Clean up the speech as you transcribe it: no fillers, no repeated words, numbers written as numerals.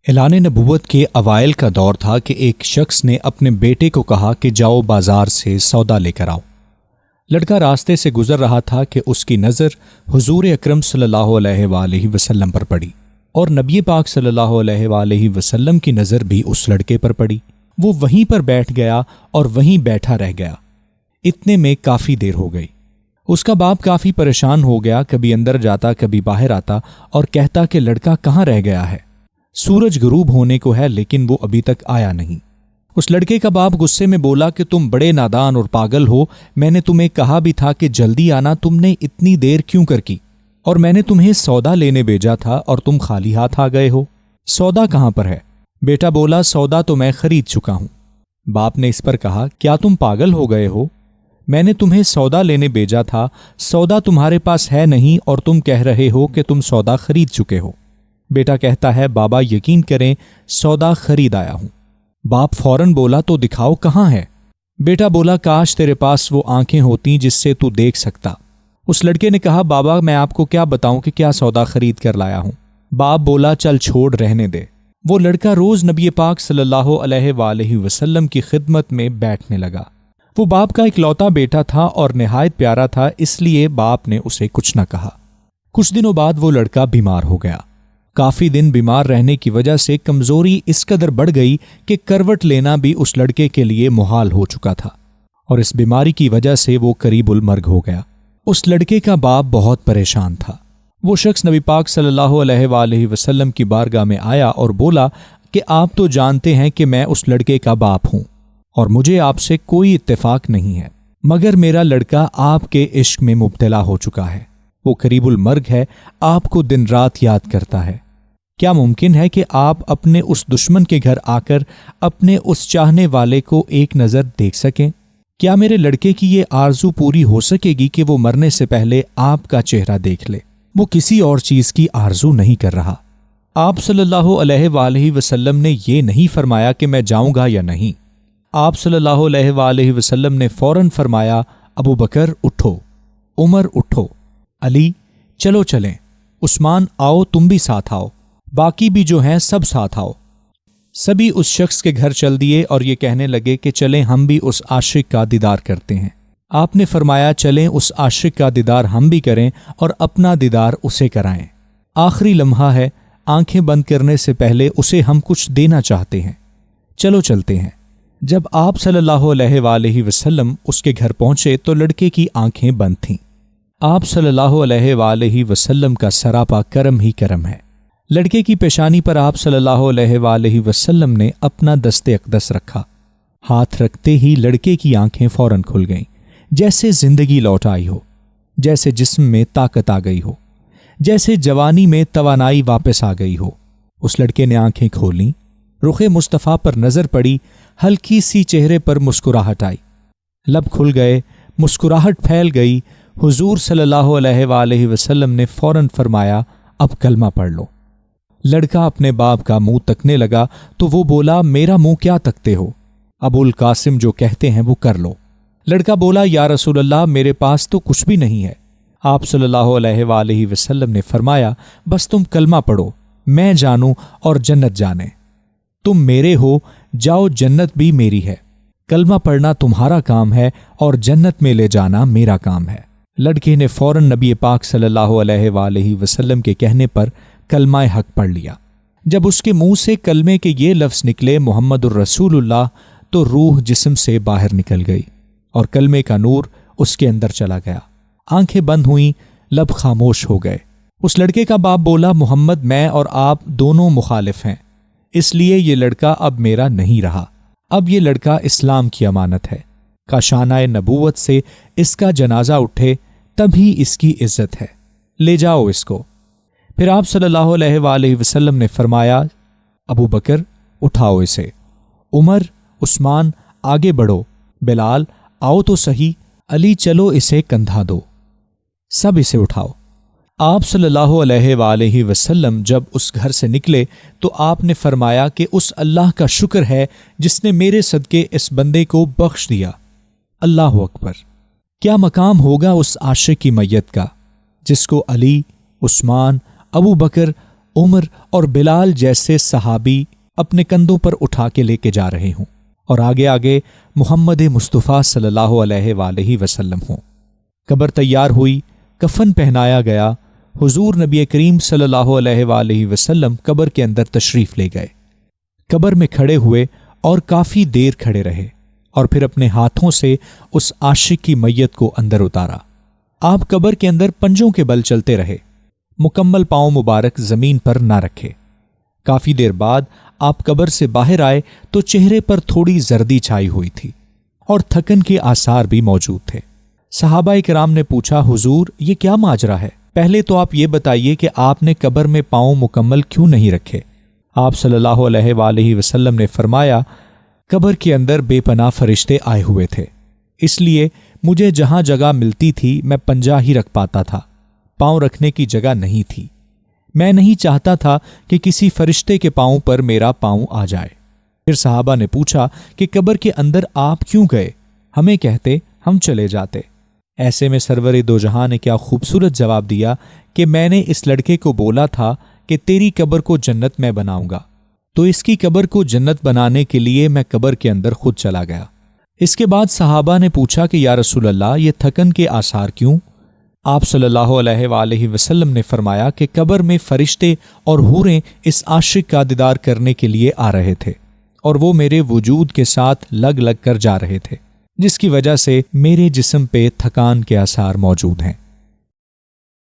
اعلان نبوت کے اوائل کا دور تھا کہ ایک شخص نے اپنے بیٹے کو کہا کہ جاؤ بازار سے سودا لے کر آؤ۔ لڑکا راستے سے گزر رہا تھا کہ اس کی نظر حضور اکرم صلی اللہ علیہ وآلہ وسلم پر پڑی اور نبی پاک صلی اللہ علیہ وآلہ وسلم کی نظر بھی اس لڑکے پر پڑی۔ وہ وہیں پر بیٹھ گیا اور وہیں بیٹھا رہ گیا۔ اتنے میں کافی دیر ہو گئی۔ اس کا باپ کافی پریشان ہو گیا، کبھی اندر جاتا کبھی باہر آتا اور کہتا کہ لڑکا کہاں رہ گیا ہے؟ سورج غروب ہونے کو ہے لیکن وہ ابھی تک آیا نہیں۔ اس لڑکے کا باپ غصے میں بولا کہ تم بڑے نادان اور پاگل ہو، میں نے تمہیں کہا بھی تھا کہ جلدی آنا، تم نے اتنی دیر کیوں کر کی؟ اور میں نے تمہیں سودا لینے بھیجا تھا اور تم خالی ہاتھ آ گئے ہو۔ سودا کہاں پر ہے؟ بیٹا بولا سودا تو میں خرید چکا ہوں۔ باپ نے اس پر کہا کیا تم پاگل ہو گئے ہو؟ میں نے تمہیں سودا لینے بھیجا تھا، سودا تمہارے پاس ہے نہیں اور تم کہہ رہے ہو کہ تم سودا خرید چکے ہو۔ بیٹا کہتا ہے بابا یقین کریں سودا خرید آیا ہوں۔ باپ فوراً بولا تو دکھاؤ کہاں ہے؟ بیٹا بولا کاش تیرے پاس وہ آنکھیں ہوتی جس سے تو دیکھ سکتا۔ اس لڑکے نے کہا بابا میں آپ کو کیا بتاؤں کہ کیا سودا خرید کر لایا ہوں۔ باپ بولا چل چھوڑ رہنے دے۔ وہ لڑکا روز نبی پاک صلی اللہ علیہ وآلہ وسلم کی خدمت میں بیٹھنے لگا۔ وہ باپ کا اکلوتا بیٹا تھا اور نہایت پیارا تھا، اس لیے باپ نے اسے کچھ نہ کہا۔ کچھ دنوں بعد وہ لڑکا بیمار ہو گیا۔ کافی دن بیمار رہنے کی وجہ سے کمزوری اس قدر بڑھ گئی کہ کروٹ لینا بھی اس لڑکے کے لیے محال ہو چکا تھا، اور اس بیماری کی وجہ سے وہ قریب المرگ ہو گیا۔ اس لڑکے کا باپ بہت پریشان تھا۔ وہ شخص نبی پاک صلی اللہ علیہ وآلہ وسلم کی بارگاہ میں آیا اور بولا کہ آپ تو جانتے ہیں کہ میں اس لڑکے کا باپ ہوں اور مجھے آپ سے کوئی اتفاق نہیں ہے، مگر میرا لڑکا آپ کے عشق میں مبتلا ہو چکا ہے، وہ قریب المرگ ہے، آپ کو دن رات یاد کرتا ہے۔ کیا ممکن ہے کہ آپ اپنے اس دشمن کے گھر آ کر اپنے اس چاہنے والے کو ایک نظر دیکھ سکیں؟ کیا میرے لڑکے کی یہ آرزو پوری ہو سکے گی کہ وہ مرنے سے پہلے آپ کا چہرہ دیکھ لے؟ وہ کسی اور چیز کی آرزو نہیں کر رہا۔ آپ صلی اللہ علیہ وآلہ وسلم نے یہ نہیں فرمایا کہ میں جاؤں گا یا نہیں۔ آپ صلی اللہ علیہ وآلہ وسلم نے فوراً فرمایا ابو بکر اٹھو، عمر اٹھو، علی چلو چلیں، عثمان آؤ تم بھی ساتھ آؤ، باقی بھی جو ہیں سب ساتھ آؤ۔ سبھی اس شخص کے گھر چل دیے اور یہ کہنے لگے کہ چلیں ہم بھی اس عاشق کا دیدار کرتے ہیں۔ آپ نے فرمایا چلیں اس عاشق کا دیدار ہم بھی کریں اور اپنا دیدار اسے کرائیں۔ آخری لمحہ ہے، آنکھیں بند کرنے سے پہلے اسے ہم کچھ دینا چاہتے ہیں، چلو چلتے ہیں۔ جب آپ صلی اللہ علیہ وآلہ وسلم اس کے گھر پہنچے تو لڑکے کی آنکھیں بند تھیں۔ آپ صلی اللہ علیہ وآلہ وسلم کا سراپا کرم ہی کرم ہے۔ لڑکے کی پیشانی پر آپ صلی اللہ علیہ وآلہ وسلم نے اپنا دست اقدس رکھا۔ ہاتھ رکھتے ہی لڑکے کی آنکھیں فوراً کھل گئیں، جیسے زندگی لوٹ آئی ہو، جیسے جسم میں طاقت آ گئی ہو، جیسے جوانی میں توانائی واپس آ گئی ہو۔ اس لڑکے نے آنکھیں کھولیں، رخ مصطفیٰ پر نظر پڑی، ہلکی سی چہرے پر مسکراہٹ آئی، لب کھل گئے، مسکراہٹ پھیل گئی۔ حضور صلی اللہ علیہ وآلہ وسلم نے فوراً فرمایا اب کلمہ پڑھ لو۔ لڑکا اپنے باپ کا منہ تکنے لگا تو وہ بولا میرا منہ کیا تکتے ہو؟ ابو القاسم جو کہتے ہیں وہ کر لو۔ لڑکا بولا یا رسول اللہ میرے پاس تو کچھ بھی نہیں ہے۔ آپ صلی اللہ علیہ وآلہ وسلم نے فرمایا بس تم کلمہ پڑھو، میں جانوں اور جنت جانے، تم میرے ہو، جاؤ جنت بھی میری ہے۔ کلمہ پڑھنا تمہارا کام ہے اور جنت میں لے جانا میرا کام ہے۔ لڑکے نے فوراً نبی پاک صلی اللہ علیہ وآلہ وسلم کے کہنے پر کلمہ حق پڑھ لیا۔ جب اس کے منہ سے کلمے کے یہ لفظ نکلے محمد الرسول اللہ، تو روح جسم سے باہر نکل گئی اور کلمے کا نور اس کے اندر چلا گیا۔ آنکھیں بند ہوئیں، لب خاموش ہو گئے۔ اس لڑکے کا باپ بولا محمد میں اور آپ دونوں مخالف ہیں، اس لیے یہ لڑکا اب میرا نہیں رہا، اب یہ لڑکا اسلام کی امانت ہے، کاشانہ نبوت سے اس کا جنازہ اٹھے تبھی اس کی عزت ہے، لے جاؤ اس کو۔ پھر آپ صلی اللہ علیہ وآلہ وسلم نے فرمایا ابو بکر اٹھاؤ اسے، عمر عثمان آگے بڑھو، بلال آؤ تو صحیح، علی چلو اسے کندھا دو، سب اسے اٹھاؤ۔ آپ صلی اللہ علیہ وآلہ وسلم جب اس گھر سے نکلے تو آپ نے فرمایا کہ اس اللہ کا شکر ہے جس نے میرے صدقے اس بندے کو بخش دیا۔ اللہ اکبر! کیا مقام ہوگا اس عاشق کی میت کا جس کو علی، عثمان، ابو بکر، عمر اور بلال جیسے صحابی اپنے کندھوں پر اٹھا کے لے کے جا رہے ہوں اور آگے آگے محمد مصطفیٰ صلی اللہ علیہ وآلہ وسلم ہوں۔ قبر تیار ہوئی، کفن پہنایا گیا، حضور نبی کریم صلی اللہ علیہ وآلہ وسلم قبر کے اندر تشریف لے گئے، قبر میں کھڑے ہوئے اور کافی دیر کھڑے رہے اور پھر اپنے ہاتھوں سے اس عاشق کی میت کو اندر اتارا۔ آپ قبر کے اندر پنجوں کے بل چلتے رہے، مکمل پاؤں مبارک زمین پر نہ رکھے۔ کافی دیر بعد آپ قبر سے باہر آئے تو چہرے پر تھوڑی زردی چھائی ہوئی تھی اور تھکن کے آثار بھی موجود تھے۔ صحابہ کرام نے پوچھا، حضور یہ کیا ماجرا ہے؟ پہلے تو آپ یہ بتائیے کہ آپ نے قبر میں پاؤں مکمل کیوں نہیں رکھے؟ آپ صلی اللہ علیہ وآلہ وسلم نے فرمایا، قبر کے اندر بے پناہ فرشتے آئے ہوئے تھے، اس لیے مجھے جہاں جگہ ملتی تھی میں پنجہ ہی رکھ پاتا تھا، پاؤں رکھنے کی جگہ نہیں تھی۔ میں نہیں چاہتا تھا کہ کسی فرشتے کے پاؤں پر میرا پاؤں آ جائے۔ پھر صحابہ نے پوچھا کہ قبر کے اندر آپ کیوں گئے؟ ہمیں کہتے ہم چلے جاتے۔ ایسے میں سرور دو جہاں نے کیا خوبصورت جواب دیا کہ میں نے اس لڑکے کو بولا تھا کہ تیری قبر کو جنت میں بناؤں گا، تو اس کی قبر کو جنت بنانے کے لیے میں قبر کے اندر خود چلا گیا۔ اس کے بعد صحابہ نے پوچھا کہ یا رسول اللہ یہ تھکن کے آثار کیوں؟ آپ صلی اللہ علیہ وآلہ وسلم نے فرمایا کہ قبر میں فرشتے اور حوریں اس عاشق کا دیدار کرنے کے لیے آ رہے تھے اور وہ میرے وجود کے ساتھ لگ لگ کر جا رہے تھے، جس کی وجہ سے میرے جسم پہ تھکان کے آثار موجود ہیں۔